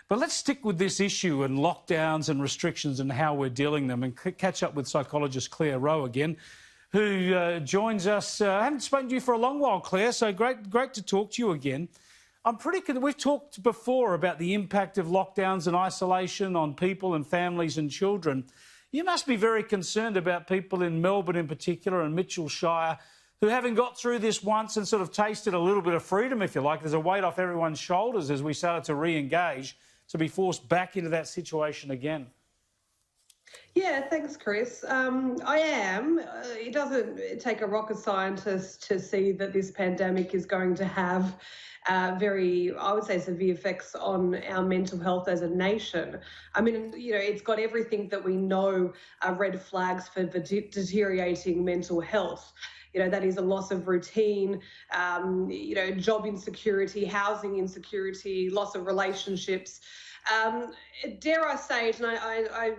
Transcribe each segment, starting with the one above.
But let's stick with this issue and lockdowns and restrictions and how we're dealing them, and catch up with psychologist Clare Rowe again, who joins us. I haven't spoken to you for a long while, Clare, so great to talk to you again. We've talked before about the impact of lockdowns and isolation on people and families and children. You must be very concerned about people in Melbourne in particular and Mitchell Shire who, having got through this once and sort of tasted a little bit of freedom, if you like, there's a weight off everyone's shoulders as we started to re-engage, to be forced back into that situation again. Yeah, thanks, Chris. I am. It doesn't take a rocket scientist to see that this pandemic is going to have very, I would say, severe effects on our mental health as a nation. I mean, you know, it's got everything that we know are red flags for deteriorating mental health. You know, that is a loss of routine, you know, job insecurity, housing insecurity, loss of relationships. Dare I say it, and I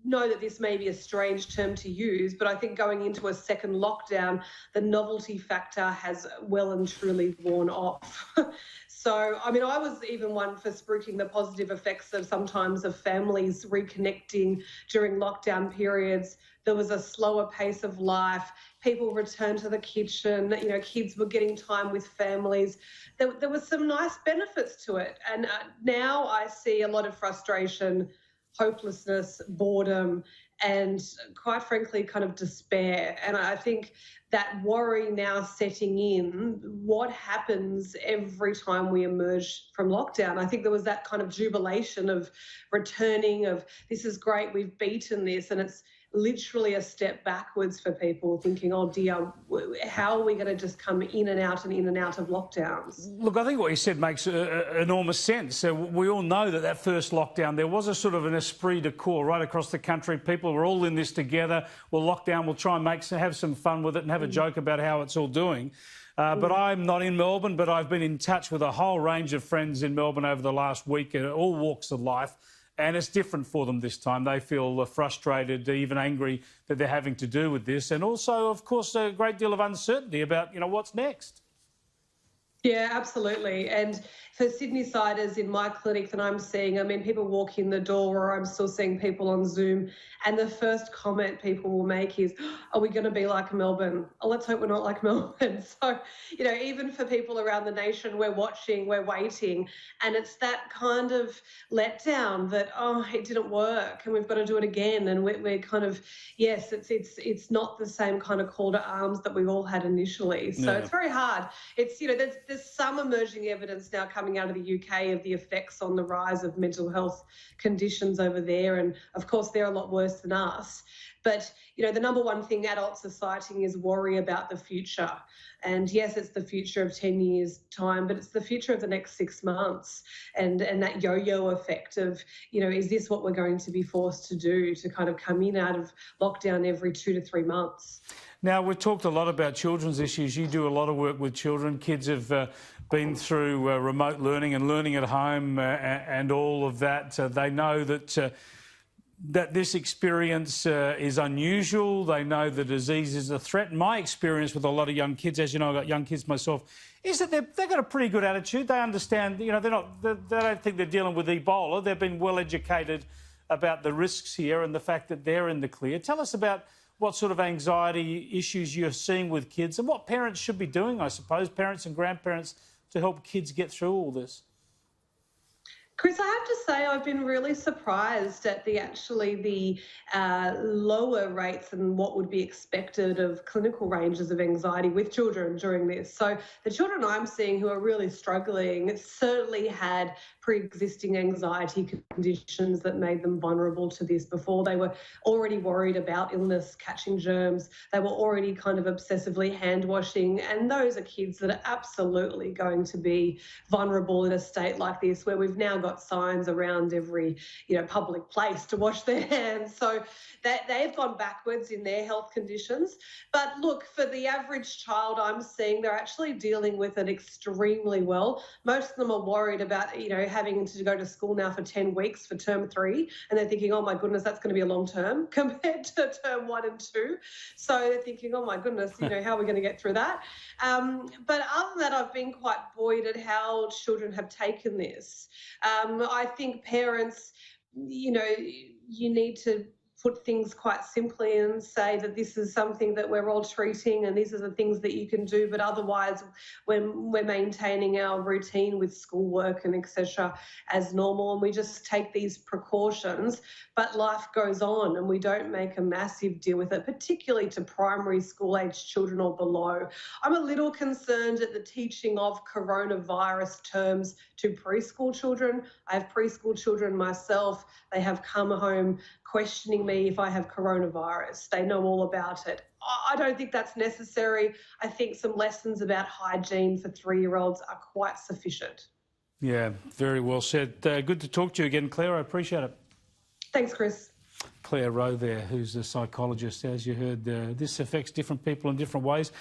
know that this may be a strange term to use, but I think going into a second lockdown, the novelty factor has well and truly worn off. So, I mean, I was even one for spruiking the positive effects of sometimes of families reconnecting during lockdown periods. There was a slower pace of life. People returned to the kitchen. You know, kids were getting time with families. There was some nice benefits to it. And now I see a lot of frustration, hopelessness, boredom, and quite frankly, kind of despair. And I think that worry now setting in, what happens every time we emerge from lockdown? I think there was that kind of jubilation of returning, of this is great, we've beaten this, and it's literally a step backwards for people thinking, oh dear, how are we going to just come in and out of lockdowns? Look, I think what you said makes enormous sense. We all know that first lockdown, there was a sort of an esprit de corps right across the country. People were all in this together. We'll lock down, we'll try and have some fun with it and have a joke about how it's all doing. But I'm not in Melbourne, but I've been in touch with a whole range of friends in Melbourne over the last week, all walks of life. And it's different for them this time. They feel frustrated, even angry that they're having to do with this. And also, of course, a great deal of uncertainty about, you know, what's next. Yeah, absolutely. And for Sydney-siders in my clinic that I'm seeing, I mean, people walk in the door, or I'm still seeing people on Zoom, and the first comment people will make is, are we going to be like Melbourne? Oh, let's hope we're not like Melbourne. So, you know, even for people around the nation, we're watching, we're waiting, and it's that kind of letdown that, oh, it didn't work and we've got to do it again. And we're kind of, yes, it's not the same kind of call to arms that we all had initially. So It's very hard. It's, you know, there's some emerging evidence now coming out of the UK of the effects on the rise of mental health conditions over there. And of course, they're a lot worse than us. But, you know, the number one thing adults are citing is worry about the future. And yes, it's the future of 10 years' time, but it's the future of the next 6 months. And that yo-yo effect of, you know, is this what we're going to be forced to do, to kind of come in out of lockdown every 2 to 3 months? Now, we've talked a lot about children's issues. You do a lot of work with children. Kids have been through remote learning and learning at home and all of that. They know that this experience is unusual. They know the disease is a threat. My experience with a lot of young kids, as you know, I've got young kids myself, is that they've got a pretty good attitude. They understand, you know, they don't think they're dealing with Ebola. They've been well educated about the risks here and the fact that they're in the clear. Tell us about what sort of anxiety issues you're seeing with kids and what parents should be doing, I suppose, parents and grandparents, to help kids get through all this. Chris, I have to say I've been really surprised at the lower rates than what would be expected of clinical ranges of anxiety with children during this. So the children I'm seeing who are really struggling certainly had pre-existing anxiety conditions that made them vulnerable to this before. They were already worried about illness, catching germs. They were already kind of obsessively hand washing. And those are kids that are absolutely going to be vulnerable in a state like this, where we've now got signs around every, you know, public place to wash their hands. So that they've gone backwards in their health conditions. But look, for the average child I'm seeing, they're actually dealing with it extremely well. Most of them are worried about, you know, having to go to school now for 10 weeks for term 3, and they're thinking, oh my goodness, that's going to be a long term compared to term 1 and 2. So they're thinking, oh my goodness, you know, how are we going to get through that? But other than that, I've been quite buoyed at how children have taken this. I think parents, you need to put things quite simply and say that this is something that we're all treating and these are the things that you can do, but otherwise we're maintaining our routine with schoolwork and etc. as normal, and we just take these precautions, but life goes on and we don't make a massive deal with it, particularly to primary school age children or below. I'm a little concerned at the teaching of coronavirus terms to preschool children. I have preschool children myself. They have come home questioning me if I have coronavirus. They know all about it. I don't think that's necessary. I think some lessons about hygiene for 3-year-olds are quite sufficient. Yeah, very well said. Good to talk to you again, Claire. I appreciate it. Thanks, Chris. Clare Rowe there, who's a psychologist. As you heard, this affects different people in different ways.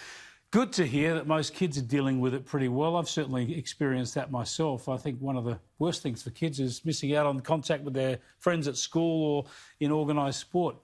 Good to hear that most kids are dealing with it pretty well. I've certainly experienced that myself. I think one of the worst things for kids is missing out on contact with their friends at school or in organised sport.